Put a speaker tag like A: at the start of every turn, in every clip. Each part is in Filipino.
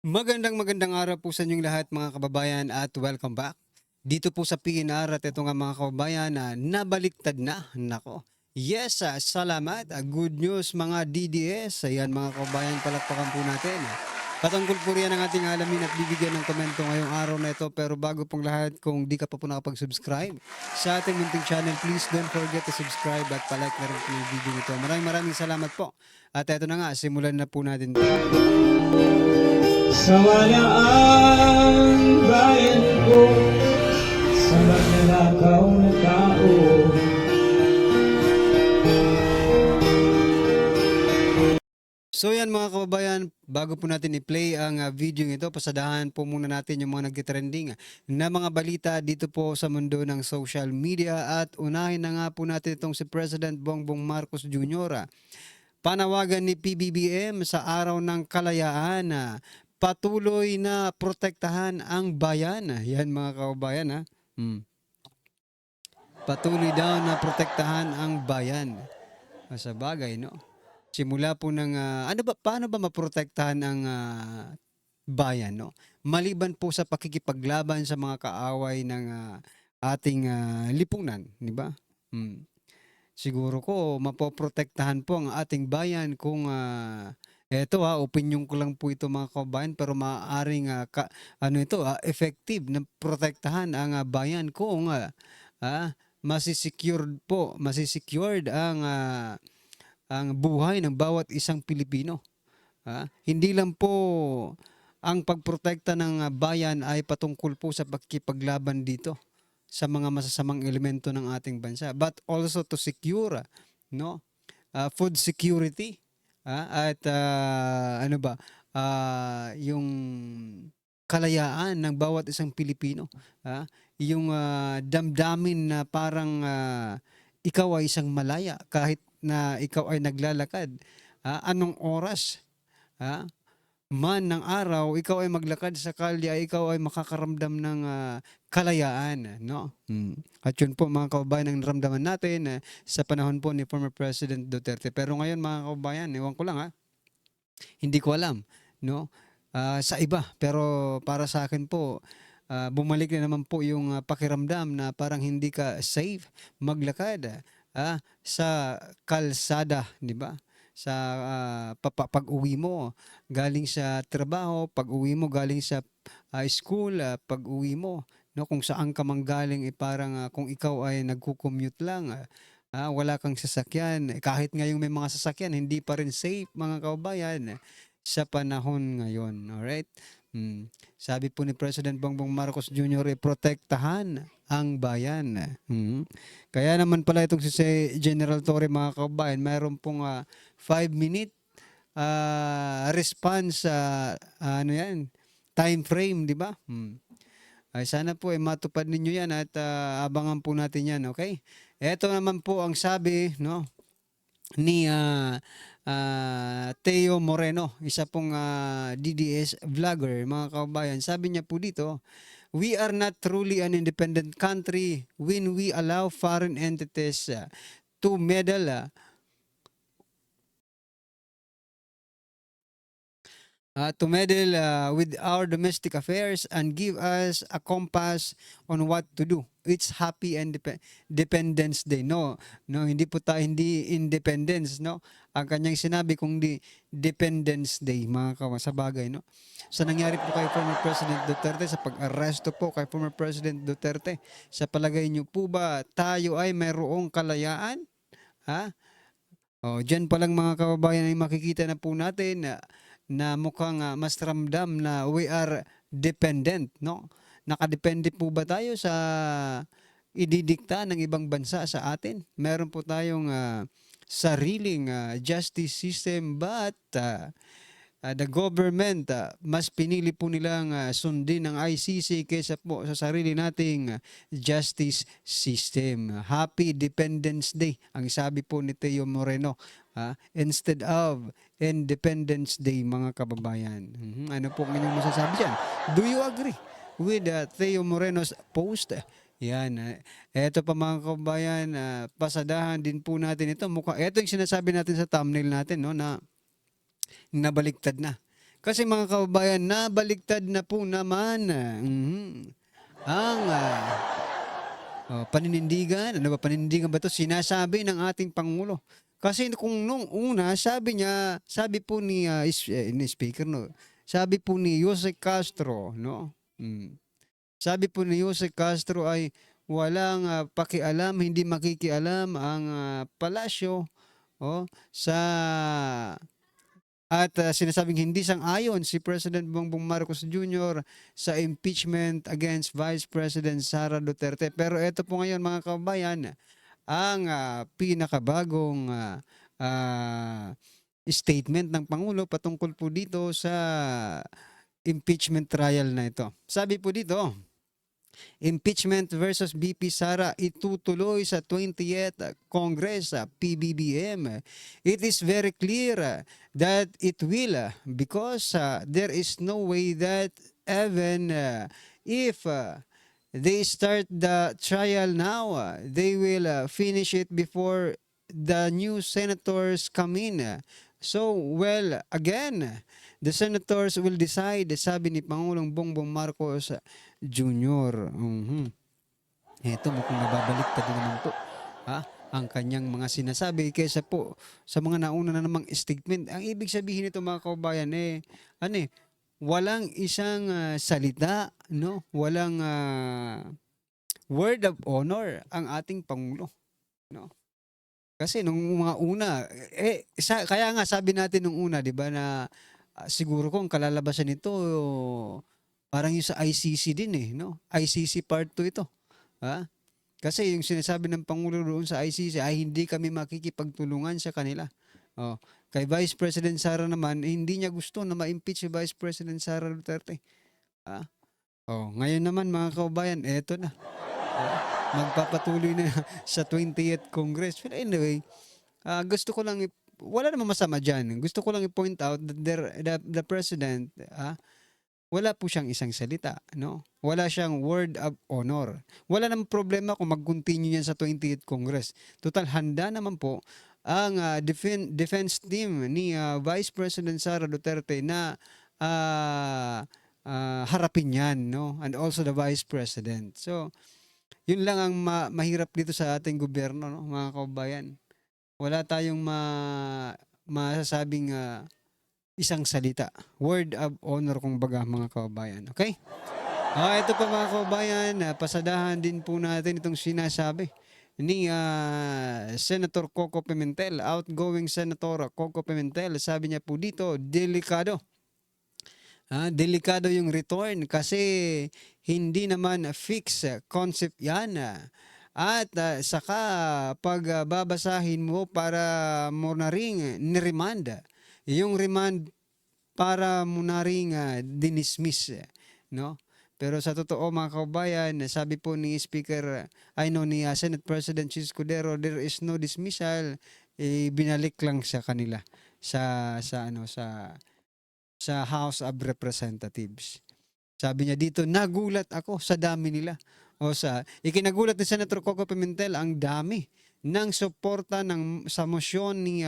A: Magandang araw po sa inyong lahat mga kababayan at welcome back. Dito po sa PNR at ito nga mga kababayan na nabaliktad na. Nako. Yes, salamat. Good news mga DDS. Ayan mga kababayan, palakpakan po natin. Patungkol po riyan ang ating alamin at bibigyan ng komento ngayong araw na ito. Pero bago pong lahat, kung di ka pa po nakapag-subscribe sa ating munting channel, please don't forget to subscribe at palike na rin po yung video nito. Maraming salamat po. At ito na nga, simulan na po natin.
B: Sawayaan bayan ko sa magnanakaw na tao.
A: So yan mga kababayan, bago po natin i-play ang video ito, pasadahan po muna natin yung mga nagtitrending na mga balita dito po sa mundo ng social media at unahin na nga po natin itong si President Bongbong Marcos Jr. Panawagan ni PBBM sa Araw ng Kalayaan na patuloy na protektahan ang bayan. Yan mga kababayan ha. Patuloy daw na protektahan ang bayan. Sa bagay, no? Simula po ng paano ba maprotektahan ang bayan, no? Maliban po sa pakikipaglaban sa mga kaaway ng ating lipunan, di ba? Hmm. Siguro ko mapoprotektahan po ang ating bayan kung eto opinyon ko lang po ito mga kabayan pero maaaring effective na protektahan ang bayan kung masisecured ang buhay ng bawat isang Pilipino. Hindi lang po ang pagprotekta ng bayan ay patungkol po sa pakikipaglaban dito sa mga masasamang elemento ng ating bansa, but also to secure no food security at yung kalayaan ng bawat isang Pilipino, yung damdamin na parang ikaw ay isang malaya kahit na ikaw ay naglalakad anong oras man ng araw, ikaw ay maglakad sa kalye, ay ikaw ay makakaramdam ng kalayaan, no? At yun po mga kababayan ang naramdaman natin sa panahon po ni former President Duterte. Pero ngayon mga kababayan, ewan ko lang hindi ko alam, no? Sa iba, pero para sa akin po, bumalik na naman po yung pakiramdam na parang hindi ka safe maglakad sa kalsada, di ba? Sa pag-uwi mo galing sa trabaho, pag-uwi mo galing sa school, pag-uwi mo, no, kung saan ka manggaling parang kung ikaw ay nagko-commute lang, wala kang sasakyan, kahit ngayong may mga sasakyan, hindi pa rin safe mga kababayan sa panahon ngayon. Alright? Sabi po ni President Bongbong Marcos Jr., protektahan ang bayan. Kaya naman pala itong si General Torre mga kababayan, mayroon pong 5-minute response time frame, di ba? Ay sana po matupad ninyo 'yan at abangan po natin 'yan, okay? Ito naman po ang sabi, no, ni Teo Moreno, isa pong DDS vlogger, mga kababayan. Sabi niya po dito, we are not truly an independent country when we allow foreign entities to meddle with our domestic affairs and give us a compass on what to do. It's happy and Dependence Day. No, no, hindi po tayo, hindi independence, no? Ang kanyang sinabi kung di Dependence Day, mga sa bagay, no? Sa nangyari po kay former President Duterte, sa pag-aresto po kay former President Duterte, sa palagay niyo po ba tayo ay mayroong kalayaan? Ha? Diyan pa lang mga kababayan ay makikita na po natin na mukhang mas ramdam na we are dependent, no? Nakadepende po ba tayo sa ididikta ng ibang bansa sa atin? Meron po tayong sariling justice system but the government mas pinili po nilang sundin ng ICC kaysa po sa sarili nating justice system. Happy Dependence Day ang sabi po ni Teo Moreno instead of Independence Day, mga kababayan. Ano po ang inyong masasabi dyan? Do you agree with Teo Moreno's post? Yan. Eto pa mga kababayan, pasadahan din po natin ito. Ito yung sinasabi natin sa thumbnail natin, no, na nabaliktad na. Kasi mga kababayan, nabaliktad na po naman ang paninindigan. Ano ba, paninindigan ba 'to? Sinasabi ng ating Pangulo. Kasi kung nung una, sabi niya, sabi po ni speaker, no, sabi po ni Jose Castro, no, sabi po ni Jose Castro ay walang pakialam, hindi makikialam ang palasyo sa at sinasabing hindi sang-ayon si President Bongbong Marcos Jr. sa impeachment against Vice President Sara Duterte. Pero ito po ngayon mga kababayan, ang pinakabagong statement ng Pangulo patungkol po dito sa impeachment trial na ito. Sabi po dito, impeachment versus BP Sara itutuloy sa 20th Congress PBBM. It is very clear that it will because there is no way that even if they start the trial now, they will finish it before the new senators come in. So, well, again, the senators will decide, sabi ni Pangulong Bongbong Marcos Jr. Ito mukhang nababaliktad na naman po ang kanyang mga sinasabi kaysa po sa mga nauna na namang statement. Ang ibig sabihin nito mga kababayan walang isang salita, no? Walang word of honor ang ating Pangulo, no? Kasi nung mga una, kaya nga sabi natin nung una, 'di ba, na siguro kung kalalabasan nito parang yung sa ICC din no? ICC Part 2 ito. Ha? Kasi yung sinasabi ng Pangulo doon sa ICC ay hindi kami makikipagtulungan sa kanila. Kay Vice President Sara naman, hindi niya gusto na ma-impeach si Vice President Sara Duterte. Ngayon naman mga kababayan, eto na. Magpapatuloy na sa 20th Congress. But anyway, gusto ko lang wala namang masama diyan. Gusto ko lang i-point out that the president wala po siyang isang salita, no? Wala siyang word of honor. Wala namang problema kung mag-continue yan sa 20th Congress. Total handa naman po ang defense team ni Vice President Sara Duterte na harapin yan, no? And also the Vice President. So, yun lang ang mahirap dito sa ating gobyerno, no, mga kababayan. Wala tayong masasabing isang salita. Word of honor kung baga mga kababayan. Okay? Ito pa mga kababayan, pasadahan din po natin itong sinasabi ni Senator Coco Pimentel, outgoing Senator Coco Pimentel. Sabi niya po dito, delikado. Delikado yung return kasi hindi naman fix concept yan. At saka pag babasahin mo para mo na ring niremand, yung remand para mo na ring dinismiss, no? Pero sa totoo mga kababayan, sabi po ni Speaker, ni Senate President Chis Escudero, there is no dismissal, binalik lang sa kanila sa House of Representatives. Sabi niya dito, nagulat ako sa dami nila. Ikinagulat ni Senator Coco Pimentel ang dami ng suporta sa motion ni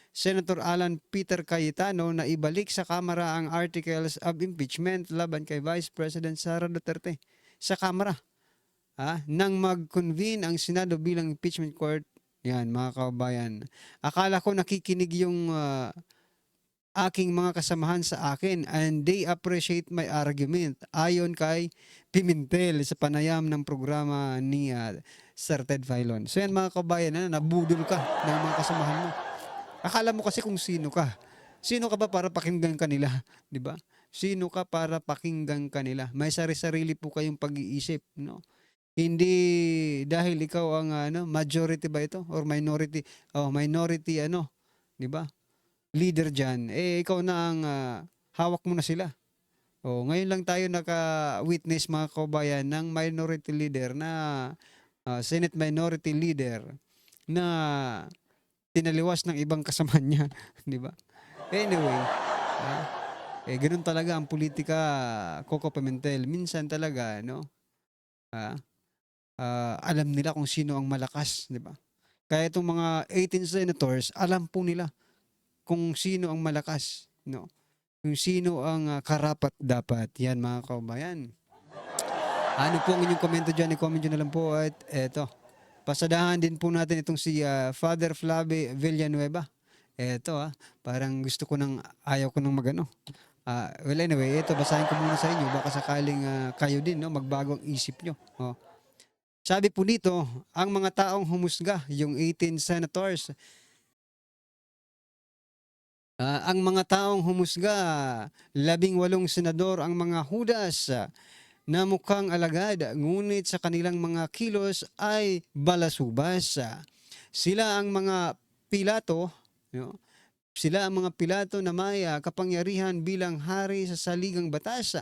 A: Senator Alan Peter Cayetano na ibalik sa Kamara ang articles of impeachment laban kay Vice President Sara Duterte sa Kamara. Nang mag-convene ang Senado bilang impeachment court. Yan mga kababayan. Akala ko nakikinig yung aking mga kasamahan sa akin and they appreciate my argument. Ayon kay Pimentel sa panayam ng programa ni Sir Ted Filon. So yan mga kabayan, nabudol ka ng mga kasamahan mo. Akala mo kasi kung sino ka. Sino ka ba para pakinggan kanila? Di ba? Sino ka para pakinggan kanila? May sarili-sarili po kayong pag-iisip, no? Hindi dahil ikaw ang majority ba ito or minority? Minority di ba? Leader diyan. Ikaw na ang hawak mo na sila. Ngayon lang tayo naka-witness mga kabayan ng minority leader na Senate minority leader na tinaliwas ng ibang kasamahan niya, di ba? Anyway, ganun talaga ang politika, Coco Pimentel. Minsan talaga, alam nila kung sino ang malakas, di ba? Kaya itong mga 18 senators, alam po nila kung sino ang malakas, no? kung sino ang karapat-dapat. Yan mga kababayan. Ano po ang inyong komento dyan? I-comment nyo na lang po at eto. Pasadahan din po natin itong si Father Flavi Villanueva. Eto parang gusto ko nang, ayaw ko nang magano. Well anyway, ito basahin ko muna sa inyo. Baka sakaling kayo din no, magbago ang isip nyo. Oh. Sabi po dito, ang mga taong humusga, yung 18 senators, ang mga taong humusga, 18 senador ang mga hudas na mukhang alagad, ngunit sa kanilang mga kilos ay balasubas. Sila ang mga Pilato, no? Sila ang mga Pilato na may kapangyarihan bilang hari sa saligang batas,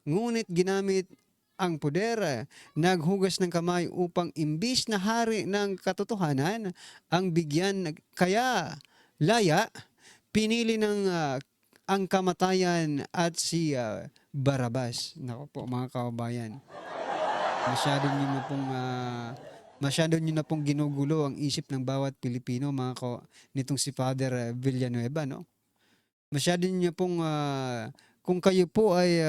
A: ngunit ginamit ang poder, naghugas ng kamay upang imbis na hari ng katotohanan ang bigyan, kaya laya, pinili ng ang kamatayan at si Barabas. Nako po mga kababayan. Masyado niyo na pong masyado niyo na pong ginugulo ang isip ng bawat Pilipino nitong si Father Villanueva, no? Masyado niyo pong kung kayo po ay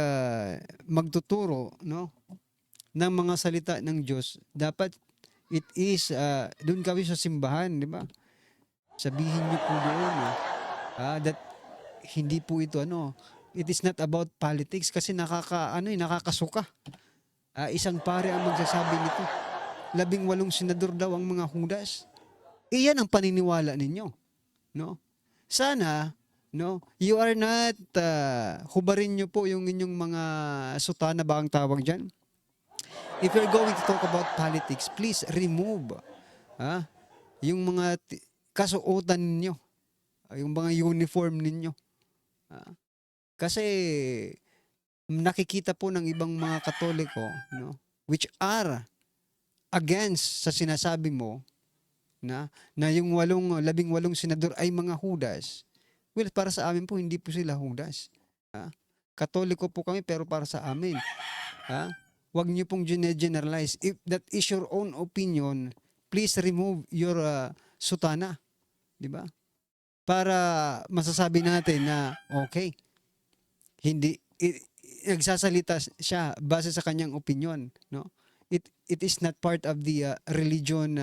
A: magtuturo, no, ng mga salita ng Diyos, dapat it is doon kami sa simbahan, di ba? Sabihin niyo po doon that hindi po ito it is not about politics kasi nakakasuka. Isang pare ang magsasabi nito. 18 senador daw ang mga hudas. Iyan ang paniniwala ninyo, no? Sana, no, you are not hubarin niyo po yung inyong mga sutana ba ang tawag diyan? If you're going to talk about politics, please remove yung mga kasuotan ninyo, yung mga uniform ninyo. Kasi nakikita po ng ibang mga Katoliko, no, which are against sa sinasabi mo na yung 18 senador ay mga hudas. Well, para sa amin po hindi po sila hudas. Katoliko po kami pero para sa amin. Huwag niyo pong generalize. If that is your own opinion, please remove your sutana, di ba? Para masasabi natin na okay, hindi nagsasalita siya base sa kanyang opinion, no? It is not part of the religion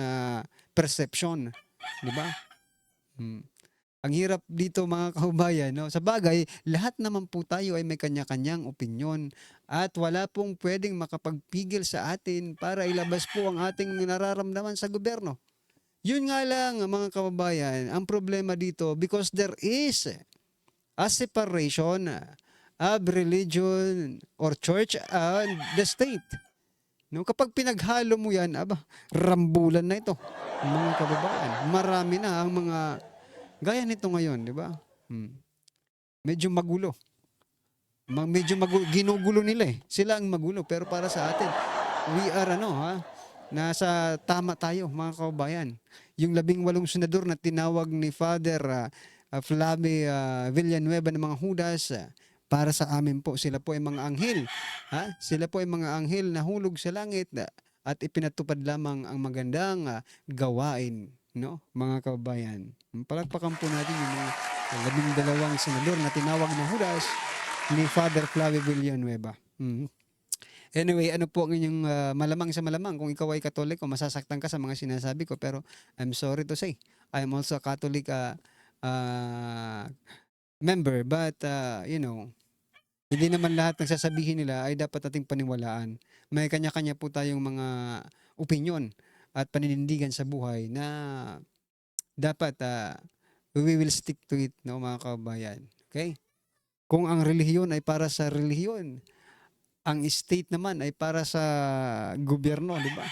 A: perception, di ba? Ang hirap dito mga kababayan, no? Sa bagay, lahat naman po tayo ay may kanya-kanyang opinion at wala pong pwedeng makapagpigil sa atin para ilabas po ang ating nararamdaman sa gobyerno. Yun nga lang mga kababayan, ang problema dito because there is a separation of religion or church and the state. No, kapag pinaghalo mo yan, rambulan na ito, mga kababayan. Marami na ang mga, gaya nito ngayon, di ba? Medyo magulo. Ginugulo nila eh. Sila ang magulo, pero para sa atin, we are nasa tama tayo, mga kababayan. Yung 18 senador na tinawag ni Father Flavi Villanueva ng mga hudas, para sa amin po, sila po ay mga anghel. Sila po ay mga anghel na hulog sa langit at ipinatupad lamang ang magandang gawain, no, mga kababayan. Palakpakan po natin yung mga 12 senador na tinawag na hudas ni Father Flavi Villanueva. Anyway, ano po ang inyong malamang sa malamang kung ikaw ay Katoliko, masasaktan ka sa mga sinasabi ko, pero I'm sorry to say, I am also a Catholic member, but hindi naman lahat ng sasabihin nila ay dapat nating paniwalaan. May kanya-kanya po tayong mga opinion at paninindigan sa buhay na dapat we will stick to it, no, mga kababayan. Okay? Kung ang relihiyon ay para sa relihiyon, ang state naman ay para sa gobyerno, di ba?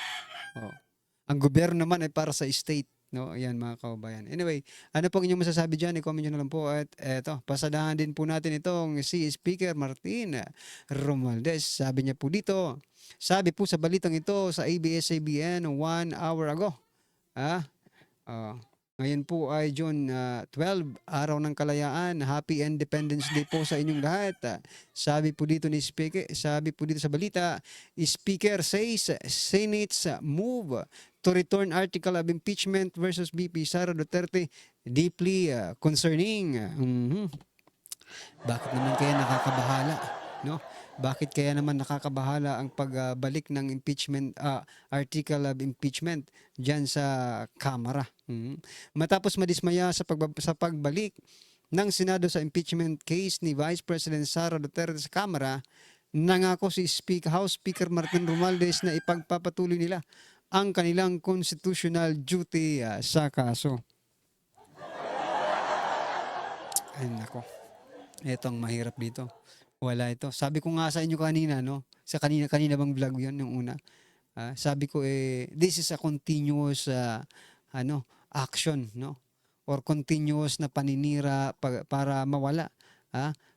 A: Ang gobyerno naman ay para sa state. No, ayan mga kababayan. Anyway, ano pong inyong masasabi dyan? I-comment nyo na lang po. At eto, pasadahan din po natin itong si Speaker Martin Romualdez. Sabi niya po dito, sabi po sa balitang ito sa ABS-CBN 1 hour ago. Ngayon po ay June 12, Araw ng Kalayaan. Happy Independence Day po sa inyong lahat. Sabi po dito ni Speaker, sabi po dito sa balita, Speaker says Senate's move to return article of impeachment versus VP Sara Duterte deeply concerning. Bakit naman kaya nakakabahala, no? Bakit kaya naman nakakabahala ang pagbalik ng impeachment, article of impeachment diyan sa Kamara? Matapos madismaya sa pagbalik ng Senado sa impeachment case ni Vice President Sara Duterte sa Kamara, nangako si House Speaker Martin Romualdez na ipagpapatuloy nila ang kanilang constitutional duty sa kaso. Ay nako, etong mahirap dito. Wala ito. Sabi ko nga sa inyo kanina, no? Sa kanina bang vlog 'yon yung una. Sabi ko this is a continuous action, no? Or continuous na paninira para mawala,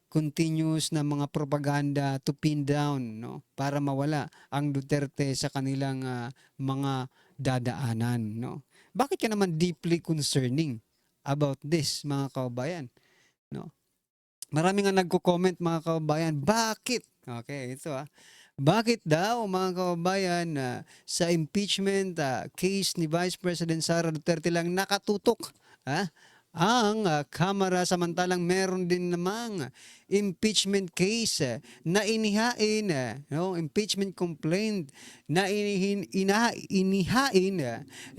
A: continuous na mga propaganda to pin down, no? Para mawala ang Duterte sa kanilang mga dadaanan, no? Bakit ka naman deeply concerning about this, mga kababayan, no? Marami nga nagko-comment, mga kababayan, bakit? Okay, ito bakit daw, mga kababayan, sa impeachment case ni Vice President Sara Duterte lang nakatutok ang Kamara, samantalang meron din namang impeachment case na inihain, no, impeachment complaint na inihain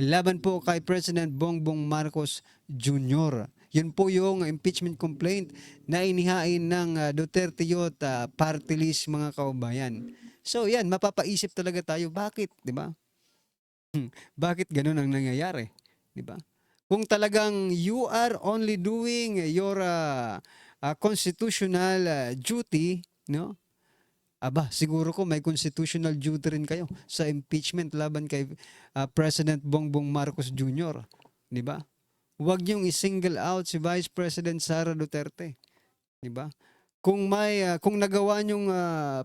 A: laban po kay President Bongbong Marcos Jr. Yun po yung impeachment complaint na inihain ng Duterte Youth Party List, mga kababayan. So yan, mapapaisip talaga tayo, bakit, di ba? Bakit ganun ang nangyayari, di ba? Kung talagang you are only doing your constitutional duty, no? Aba, siguro ko may constitutional duty rin kayo sa impeachment laban kay President Bongbong Marcos Jr., di ba? Huwag niyong i-single out si Vice President Sara Duterte, di ba? Kung nagawa niyong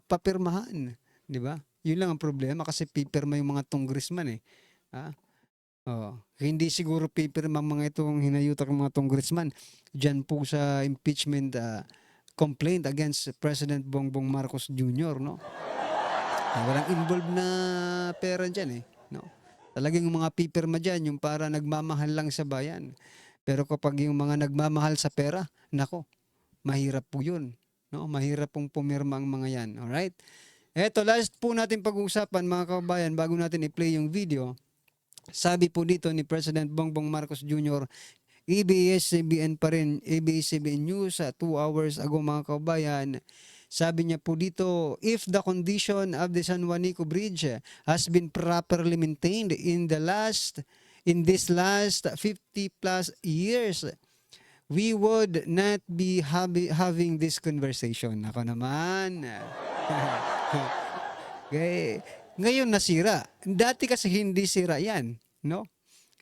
A: papirmahan, di ba? Yun lang ang problema kasi pipirma yung mga congressman hindi siguro pipirma mga itong hinayutak ng mga congressman diyan po sa impeachment complaint against President Bongbong Marcos Jr., no? Walang involved na pera diyan no? Talagang yung mga pipirma diyan yung para nagmamahal lang sa bayan. Pero kapag yung mga nagmamahal sa pera, nako, mahirap po 'yun, no? Mahirap pong pumirma ang mga 'yan, all right? Eto, last po natin pag-uusapan, mga kababayan, bago natin i-play yung video. Sabi po dito ni President Bongbong Marcos Jr., ABS-CBN pa rin, ABS-CBN News 2 hours ago, mga kababayan. Sabi niya po dito, if the condition of the San Juanico Bridge has been properly maintained in this last 50 plus years, we would not be having this conversation. Ako naman. Okay. Ngayon nasira. Dati kasi hindi sira yan, no?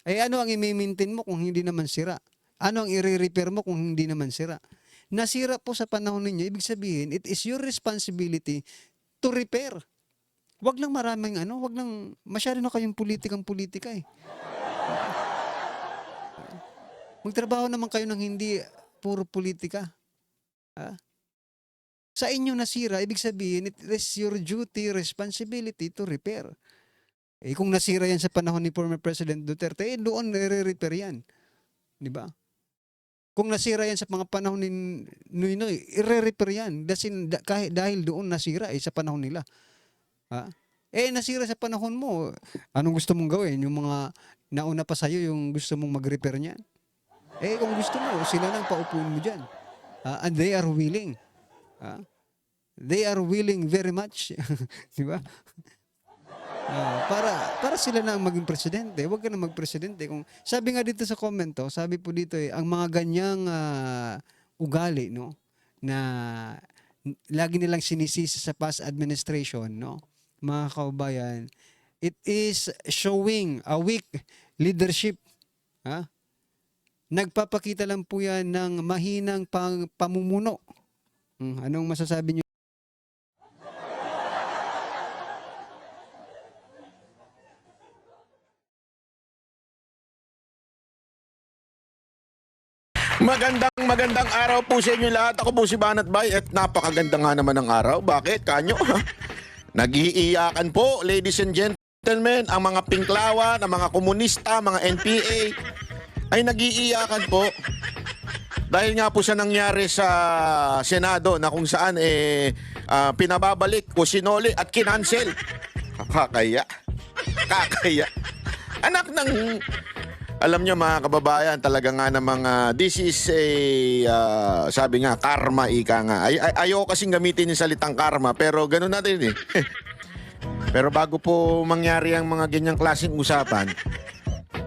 A: Ano ang i-maintain mo kung hindi naman sira? Ano ang i-repair mo kung hindi naman sira? Nasira po sa panahon ninyo, ibig sabihin, it is your responsibility to repair. Wag lang maraming wag lang masyado na kayong politika Magtrabaho naman kayo ng hindi puro politika. Sa inyo nasira, ibig sabihin, it is your duty, responsibility to repair. Kung nasira yan sa panahon ni former President Duterte, doon nire-repair yan. Di ba? Kung nasira yan sa mga panahon ni Noynoy, i-repair yan. Dahil doon nasira sa panahon nila. Nasira sa panahon mo, anong gusto mong gawin? Yung mga nauna pa sa'yo, yung gusto mong mag-repair niyan? Kung gusto mo, sila lang paupuin mo dyan. And they are willing. They are willing very much. Di ba? Para sila na ang maging presidente. Huwag ka na magpresidente. Sabi nga dito sa comment, sabi po dito ang mga ganyang ugali, no, na lagi nilang sinisisi sa past administration, no, mga kababayan, it is showing a weak leadership. Nagpapakita lang po yan ng mahinang pamumuno. Anong masasabi niyo?
C: Magandang araw po sa inyo lahat. Ako po si Banat Bay at napakaganda nga naman ng araw. Bakit? Kanyo? Nag-iiyakan po, ladies and gentlemen, ang mga pinklawan, ang mga komunista, mga NPA ay nag-iiyakan po. Dahil nga po sa nangyari sa Senado na kung saan pinababalik o sinoli at kinancel. Kakaya. Kakaya. Anak ng... Alam nyo mga kababayan, talaga nga namang this is sabi nga, karma, ika nga. Ayoko kasing gamitin yung salitang karma, pero ganun natin eh. Pero bago po mangyari ang mga ganyang klaseng usapan,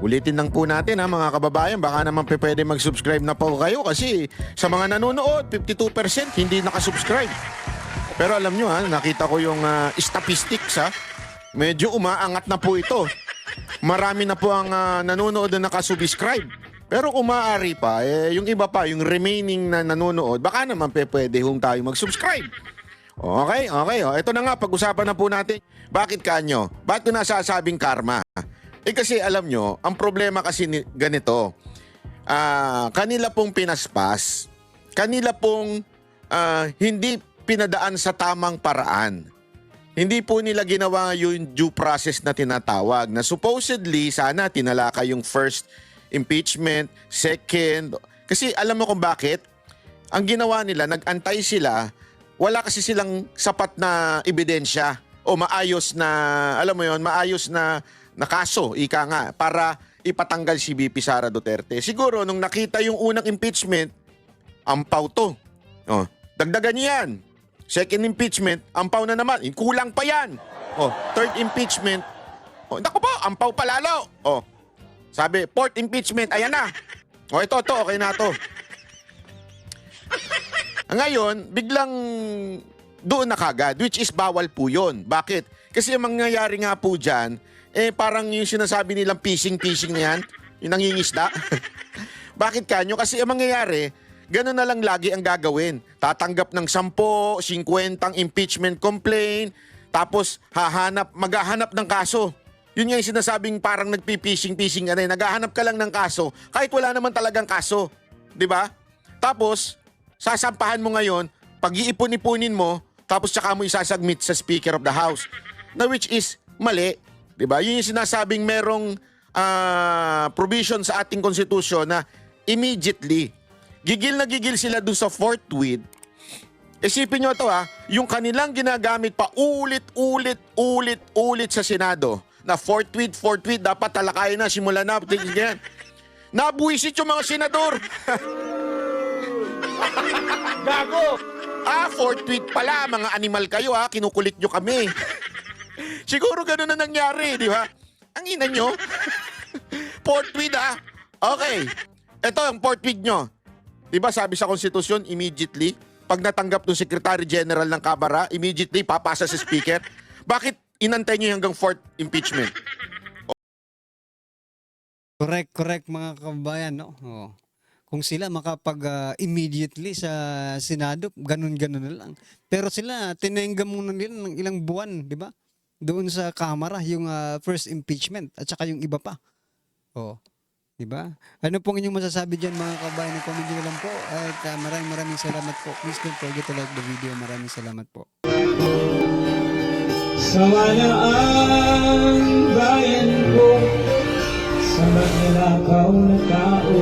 C: ulitin lang po natin mga kababayan, baka naman pwede mag-subscribe na po kayo kasi sa mga nanonood, 52% hindi nakasubscribe. Pero alam nyo nakita ko yung statistics medyo umaangat na po ito. Marami na po ang nanonood na nakasubscribe. Pero kung maaari pa, yung iba pa, yung remaining na nanonood, baka naman pwede tayo mag-subscribe. Okay. Ito na nga, pag-usapan na po natin. Bakit kanyo? Bakit ko nasasabing karma? Kasi alam nyo, ang problema kasi ganito. Kanila pong pinaspas, kanila pong hindi pinadaan sa tamang paraan. Hindi po nila ginawa yung due process na tinatawag na supposedly sana tinalakay yung first impeachment, second. Kasi alam mo kung bakit? Ang ginawa nila, nag-antay sila, wala kasi silang sapat na ebidensya o maayos na, alam mo yon, maayos na kaso, ika nga, para ipatanggal si VP Sara Duterte. Siguro, nung nakita yung unang impeachment, ampaw to. Dagdagan niyo yan. Second impeachment, ampaw na naman. Kulang pa yan. Third impeachment, naku po, ampaw pa lalo. Sabi, fourth impeachment, ayan na. Ito, okay na to. Ngayon, biglang doon na kagad, which is bawal po yun. Bakit? Kasi ang mangyayari nga po dyan, parang yung sinasabi nilang fishing na yan, yung nangingisda. Bakit kanyo? Kasi ang mangyayari, ganun na lang lagi ang gagawin. Tatanggap ng 10, 50 impeachment complaint, tapos maghahanap ng kaso. Yun nga yung sinasabing parang nagpipishing naghahanap ka lang ng kaso, kahit wala naman talagang kaso. Diba? Tapos, sasampahan mo ngayon, pag-iipon-ipunin mo, tapos tsaka mo isasubmit sa Speaker of the House. Na which is mali. Diba? Yun yung sinasabing merong provision sa ating konstitusyon na immediately. Gigil na gigil sila dun sa forthwith. Isipin nyo ito yung kanilang ginagamit pa ulit sa Senado na forthwith, dapat talakayin na, simulan na. Nabuisit yung mga senador. Gago! Forthwith pala, mga animal kayo kinukulit nyo kami. Siguro gano'n na nangyari, di ba? Ang ina nyo. Forthwith Okay. Ito ang forthwith nyo. Di ba sabi sa konstitusyon, immediately, pag natanggap ng Secretary General ng Kamara, immediately papasa sa Speaker. Bakit inantay nyo hanggang fourth impeachment?
A: Correct mga kababayan, no? Kung sila immediately sa Senado, ganun na lang. Pero sila, tinenga muna nila ng ilang buwan, di ba? Doon sa Kamara, yung first impeachment, at saka yung iba pa. Di ba? Ano pong inyong masasabi dyan mga kabayan? Comment nyo lang po. At maraming salamat po. Please don't forget to like the video. Maraming salamat po.
B: Sawa na ang bayan ko sa magnanakaw na tao.